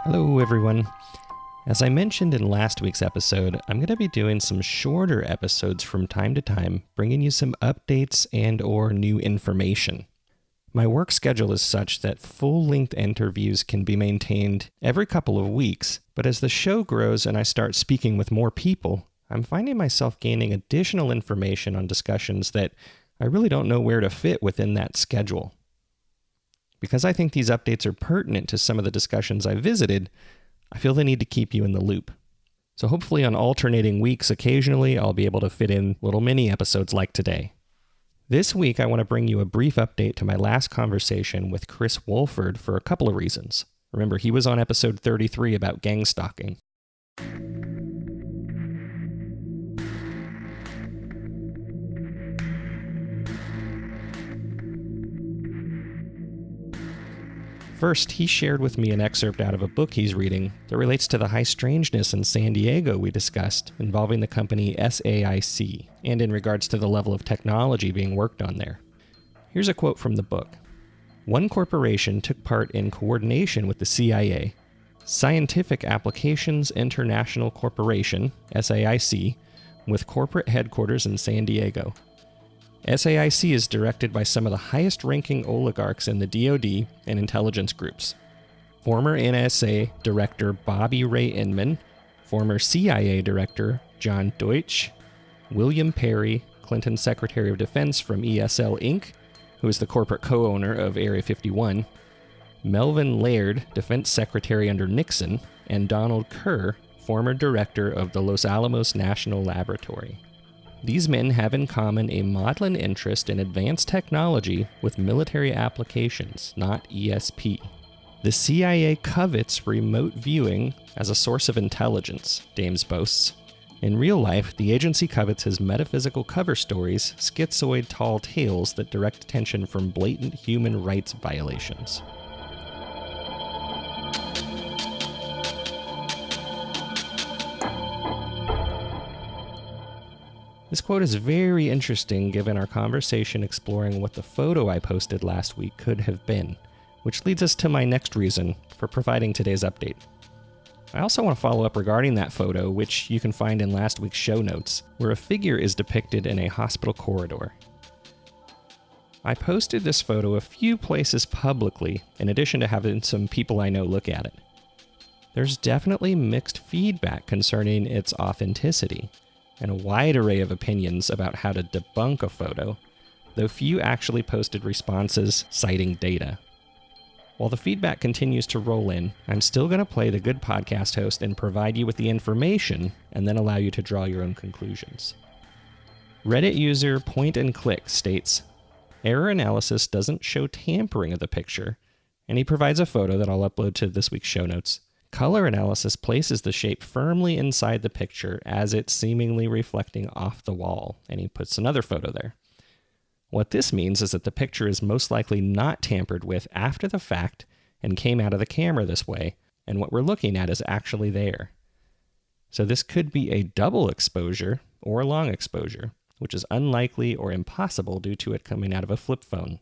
Hello, everyone. As I mentioned in last week's episode, I'm going to be doing some shorter episodes from time to time, bringing you some updates and/or new information. My work schedule is such that full-length interviews can be maintained every couple of weeks, but as the show grows and I start speaking with more people, I'm finding myself gaining additional information on discussions that I really don't know where to fit within that schedule. Because I think these updates are pertinent to some of the discussions I visited, I feel the need to keep you in the loop. So hopefully on alternating weeks occasionally, I'll be able to fit in little mini episodes like today. This week, I want to bring you a brief update to my last conversation with Chris Wolford for a couple of reasons. Remember, he was on episode 33 about gang stalking. First, he shared with me an excerpt out of a book he's reading that relates to the high strangeness in San Diego we discussed, involving the company SAIC, and in regards to the level of technology being worked on there. Here's a quote from the book. One corporation took part in coordination with the CIA, Scientific Applications International Corporation, SAIC, with corporate headquarters in San Diego. SAIC is directed by some of the highest-ranking oligarchs in the DoD and intelligence groups. Former NSA Director Bobby Ray Inman, former CIA Director John Deutsch, William Perry, Clinton Secretary of Defense from ESL Inc., who is the corporate co-owner of Area 51, Melvin Laird, Defense Secretary under Nixon, and Donald Kerr, former Director of the Los Alamos National Laboratory. These men have in common a maudlin interest in advanced technology with military applications, not ESP. The CIA covets remote viewing as a source of intelligence, Dames boasts. In real life, the agency covets his metaphysical cover stories, schizoid tall tales that direct attention from blatant human rights violations. This quote is very interesting given our conversation exploring what the photo I posted last week could have been, which leads us to my next reason for providing today's update. I also want to follow up regarding that photo, which you can find in last week's show notes, where a figure is depicted in a hospital corridor. I posted this photo a few places publicly, in addition to having some people I know look at it. There's definitely mixed feedback concerning its authenticity, and a wide array of opinions about how to debunk a photo, though few actually posted responses citing data. While the feedback continues to roll in, I'm still going to play the good podcast host and provide you with the information, and then allow you to draw your own conclusions. Reddit user Point and Click states, error analysis doesn't show tampering of the picture, and he provides a photo that I'll upload to this week's show notes. Color analysis places the shape firmly inside the picture as it's seemingly reflecting off the wall, and he puts another photo there. What this means is that the picture is most likely not tampered with after the fact and came out of the camera this way, and what we're looking at is actually there. So this could be a double exposure or long exposure, which is unlikely or impossible due to it coming out of a flip phone.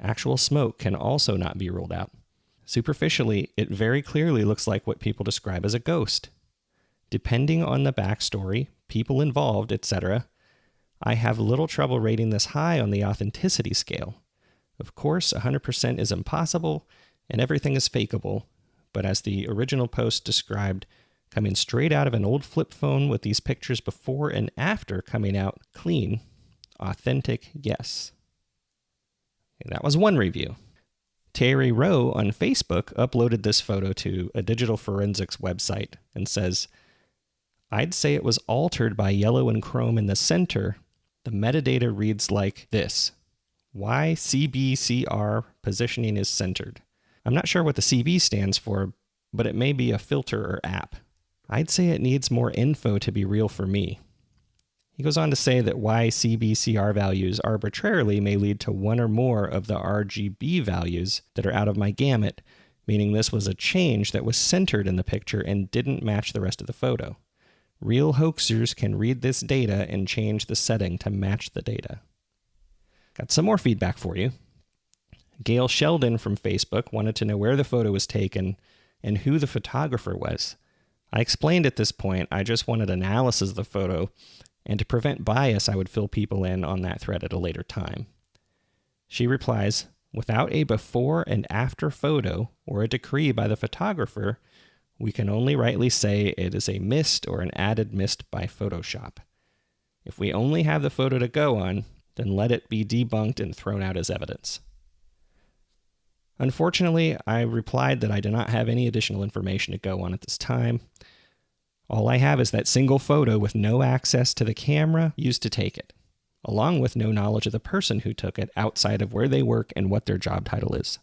Actual smoke can also not be ruled out. Superficially, it very clearly looks like what people describe as a ghost. Depending on the backstory, people involved, etc., I have little trouble rating this high on the authenticity scale. Of course, 100% is impossible, and everything is fakeable, but as the original post described, coming straight out of an old flip phone with these pictures before and after coming out clean, authentic, yes. And that was one review. Terry Rowe on Facebook uploaded this photo to a digital forensics website and says, I'd say it was altered by yellow and chrome in the center. The metadata reads like this. Why CBCR positioning is centered. I'm not sure what the CB stands for, but it may be a filter or app. I'd say it needs more info to be real for me. He goes on to say that why CBCR values arbitrarily may lead to one or more of the RGB values that are out of my gamut, meaning this was a change that was centered in the picture and didn't match the rest of the photo. Real hoaxers can read this data and change the setting to match the data. Got some more feedback for you. Gail Sheldon from Facebook wanted to know where the photo was taken and who the photographer was. I explained at this point I just wanted analysis of the photo, and to prevent bias, I would fill people in on that thread at a later time. She replies, "Without a before and after photo or a decree by the photographer, we can only rightly say it is a mist or an added mist by Photoshop. If we only have the photo to go on, then let it be debunked and thrown out as evidence." Unfortunately, I replied that I do not have any additional information to go on at this time. All I have is that single photo with no access to the camera used to take it, along with no knowledge of the person who took it outside of where they work and what their job title is.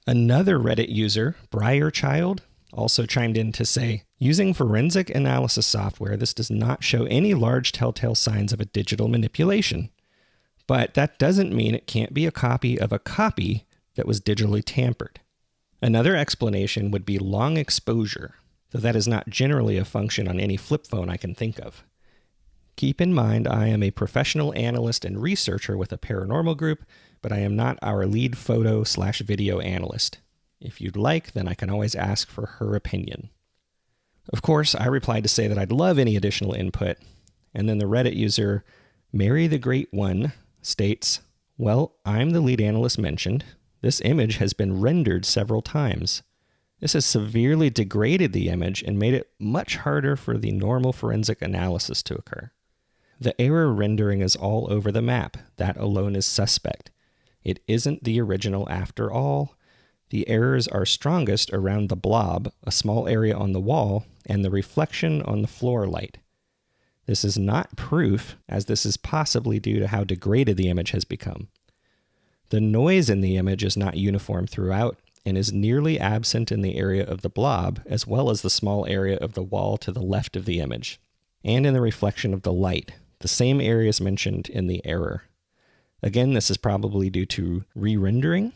Another Reddit user, Briarchild, also chimed in to say, "Using forensic analysis software, this does not show any large telltale signs of a digital manipulation. But that doesn't mean it can't be a copy of a copy that was digitally tampered." Another explanation would be long exposure, though that is not generally a function on any flip phone I can think of. Keep in mind, I am a professional analyst and researcher with a paranormal group, but I am not our lead photo/video analyst. If you'd like, then I can always ask for her opinion. Of course, I replied to say that I'd love any additional input, and then the Reddit user, Mary the Great One, states, "Well, I'm the lead analyst mentioned. This image has been rendered several times. This has severely degraded the image and made it much harder for the normal forensic analysis to occur. The error rendering is all over the map. That alone is suspect. It isn't the original after all. The errors are strongest around the blob, a small area on the wall, and the reflection on the floor light. This is not proof, as this is possibly due to how degraded the image has become. The noise in the image is not uniform throughout and is nearly absent in the area of the blob, as well as the small area of the wall to the left of the image, and in the reflection of the light, the same areas mentioned in the error. Again, this is probably due to re-rendering.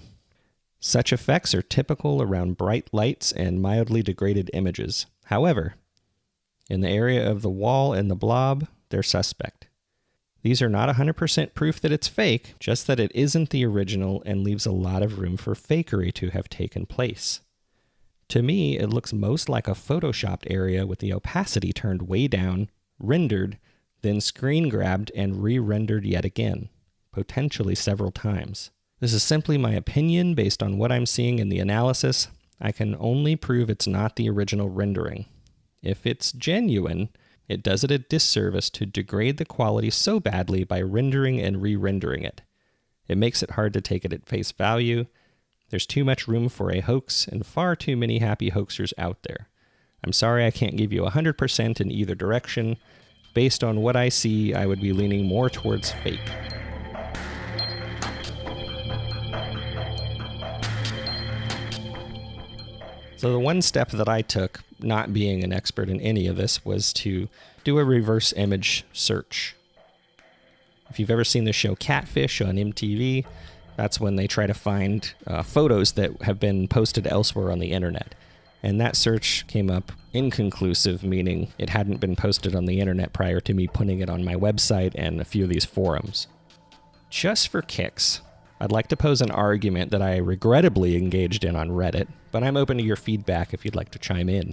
Such effects are typical around bright lights and mildly degraded images. However, in the area of the wall and the blob, they're suspect. These are not 100% proof that it's fake, just that it isn't the original and leaves a lot of room for fakery to have taken place. To me, it looks most like a photoshopped area with the opacity turned way down, rendered, then screen grabbed and re-rendered yet again, potentially several times. This is simply my opinion based on what I'm seeing in the analysis. I can only prove it's not the original rendering. If it's genuine, it does it a disservice to degrade the quality so badly by rendering and re-rendering it. It makes it hard to take it at face value. There's too much room for a hoax and far too many happy hoaxers out there. I'm sorry I can't give you 100% in either direction. Based on what I see, I would be leaning more towards fake. So the one step that I took, not being an expert in any of this, was to do a reverse image search. If you've ever seen the show Catfish on MTV, that's when they try to find photos that have been posted elsewhere on the internet. And that search came up inconclusive, meaning it hadn't been posted on the internet prior to me putting it on my website and a few of these forums. Just for kicks, I'd like to pose an argument that I regrettably engaged in on Reddit, but I'm open to your feedback if you'd like to chime in.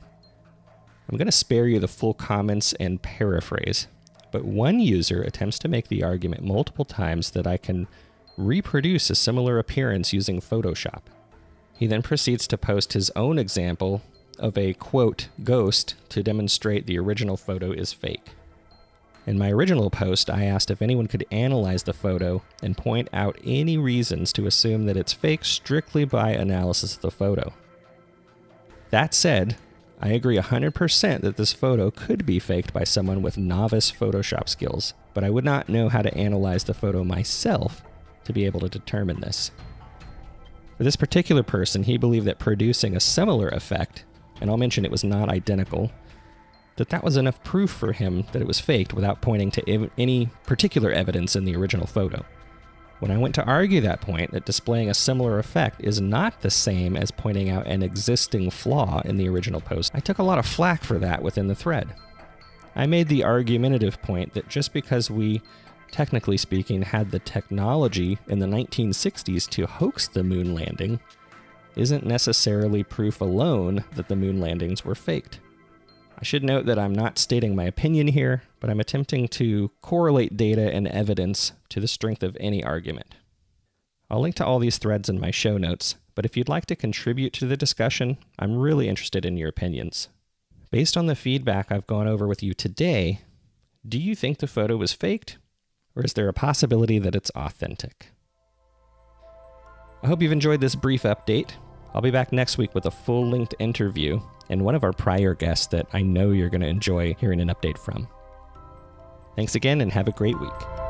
I'm going to spare you the full comments and paraphrase, but one user attempts to make the argument multiple times that I can reproduce a similar appearance using Photoshop. He then proceeds to post his own example of a, quote, ghost to demonstrate the original photo is fake. In my original post, I asked if anyone could analyze the photo and point out any reasons to assume that it's fake strictly by analysis of the photo. That said, I agree 100% that this photo could be faked by someone with novice Photoshop skills, but I would not know how to analyze the photo myself to be able to determine this. For this particular person, he believed that producing a similar effect, and I'll mention it was not identical, that was enough proof for him that it was faked without pointing to any particular evidence in the original photo. When I went to argue that point, that displaying a similar effect is not the same as pointing out an existing flaw in the original post, I took a lot of flack for that within the thread. I made the argumentative point that just because we, technically speaking, had the technology in the 1960s to hoax the moon landing, isn't necessarily proof alone that the moon landings were faked. I should note that I'm not stating my opinion here, but I'm attempting to correlate data and evidence to the strength of any argument. I'll link to all these threads in my show notes, but if you'd like to contribute to the discussion, I'm really interested in your opinions. Based on the feedback I've gone over with you today, do you think the photo was faked, or is there a possibility that it's authentic? I hope you've enjoyed this brief update. I'll be back next week with a full-length interview and one of our prior guests that I know you're going to enjoy hearing an update from. Thanks again and have a great week.